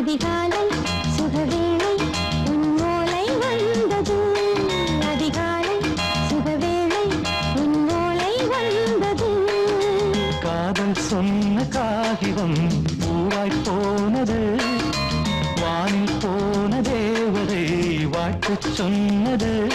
அதிகாலை சுகவேளை உன்னோலை வந்தது. அதிகாலை சுகவேளை உன்னோலை வந்தது. காதல் சொன்ன காகிதம் பூவாய் போனது. வானில் போன தேவதை வாழ்த்து சொன்னது.